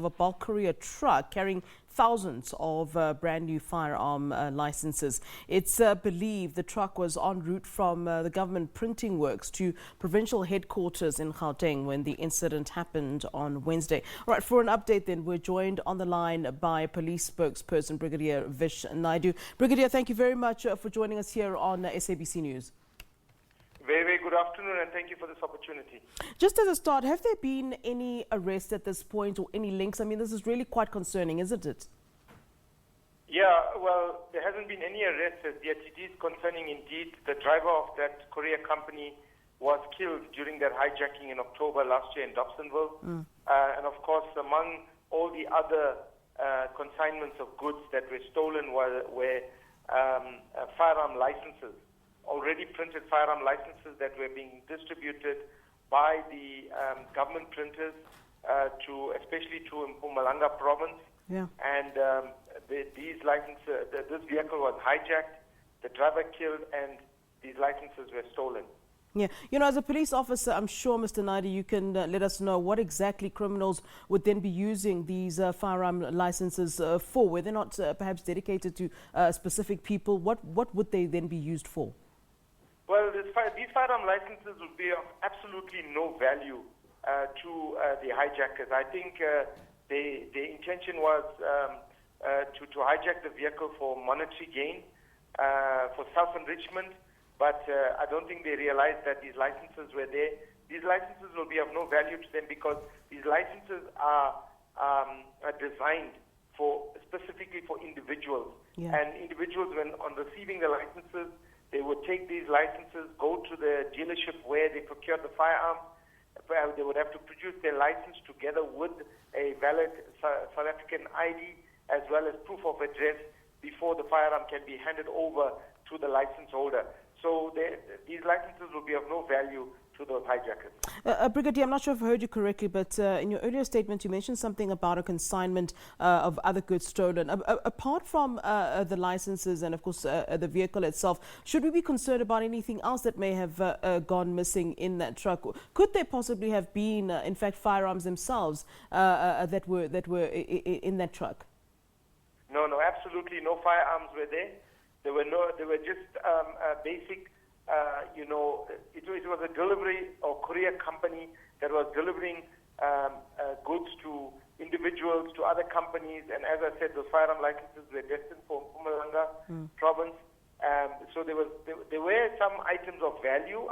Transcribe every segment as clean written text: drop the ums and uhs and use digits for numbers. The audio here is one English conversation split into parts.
of a bulk courier truck carrying thousands of brand new firearm licenses. It's believed the truck was en route from the government printing works to provincial headquarters in Gauteng when the incident happened on Wednesday. All right, for an update then, we're joined on the line by police spokesperson Brigadier Vish Naidoo. Brigadier, thank you very much for joining us here on SABC News. Very, very good afternoon, and thank you for this opportunity. Just as a start, have there been any arrests at this point or any links? I mean, this is really quite concerning, isn't it? Yeah, well, there hasn't been any arrests as yet. It is concerning indeed. The driver of that courier company was killed during that hijacking in October last year in Dobsonville. And of course, among all the other consignments of goods that were stolen were firearm licenses. Already printed firearm licenses that were being distributed by the government printers especially to Mpumalanga province. Yeah. And these licenses, this vehicle was hijacked, the driver killed, and these licenses were stolen. Yeah, you know, as a police officer, I'm sure, Mr. Naidoo, you can let us know what exactly criminals would then be using these firearm licenses for. Were they not perhaps dedicated to specific people? What would they then be used for? Well, these firearm licenses would be of absolutely no value to the hijackers. I think the intention was to hijack the vehicle for monetary gain, for self-enrichment, but I don't think they realized that these licenses were there. These licenses will be of no value to them because these licenses are designed specifically for individuals. Yeah. And individuals, when on receiving the licenses, they would take these licenses, go to the dealership where they procured the firearm. They would have to produce their license together with a valid South African ID as well as proof of address before the firearm can be handed over to the license holder. So these licenses will be of no value to those hijackers. Brigadier, I'm not sure if I heard you correctly, but in your earlier statement, you mentioned something about a consignment of other goods stolen. Apart from the licenses and, of course, the vehicle itself, should we be concerned about anything else that may have gone missing in that truck? Could there possibly have been, in fact, firearms themselves that were in that truck? No, absolutely no firearms were there. They were just basic. It was a delivery or courier company that was delivering goods to individuals, to other companies, and as I said, those firearm licenses were destined for Mpumalanga province. So there were some items of value.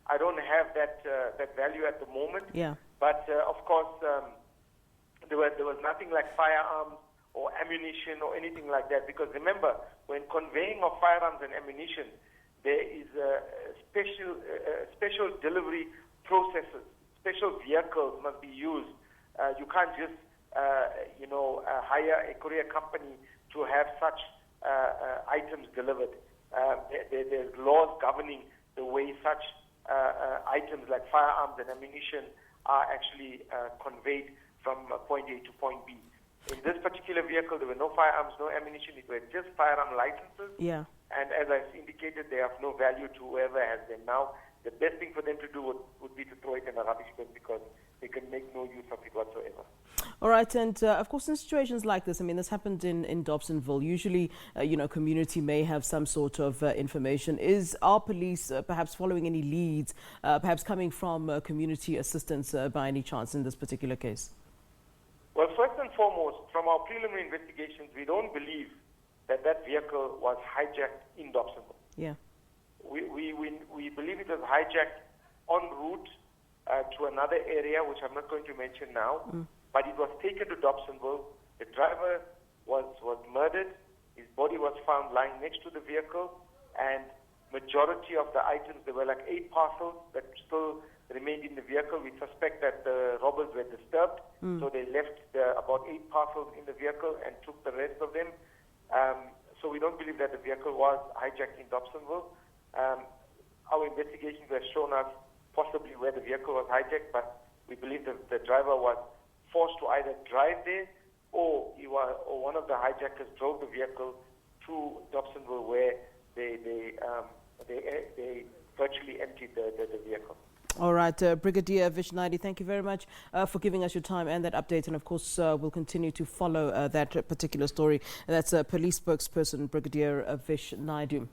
I don't have that value at the moment. Yeah. But of course, there was nothing like firearms or ammunition or anything like that. Because remember, when conveying of firearms and ammunition, there is special delivery processes. Special vehicles must be used. You can't just, hire a courier company to have such items delivered. There's laws governing the way such items like firearms and ammunition are actually conveyed from point A to point B. In this particular vehicle, there were no firearms, no ammunition. It were just firearm licenses. Yeah. And as I indicated, they have no value to whoever has them now. The best thing for them to do would be to throw it in a rubbish bin because they can make no use of it whatsoever. All right, and of course, in situations like this, I mean, this happened in Dobsonville. Usually, community may have some sort of information. Is our police perhaps following any leads, perhaps coming from community assistance by any chance in this particular case? Well, first and foremost, from our preliminary investigations, we don't believe that vehicle was hijacked in Dobsonville. Yeah. We believe it was hijacked en route to another area, which I'm not going to mention now, but it was taken to Dobsonville. The driver was murdered. His body was found lying next to the vehicle, and majority of the items, there were like 8 parcels that still remained in the vehicle. We suspect that the robbers were disturbed, so they left about 8 parcels in the vehicle and took the rest of them. So we don't believe that the vehicle was hijacked in Dobsonville. Our investigations have shown us possibly where the vehicle was hijacked, but we believe that the driver was forced to either drive there or one of the hijackers drove the vehicle to Dobsonville where they virtually emptied the vehicle. All right, Brigadier Vish Naidoo, thank you very much for giving us your time and that update. And of course, we'll continue to follow that particular story. That's police spokesperson Brigadier Vish Naidoo.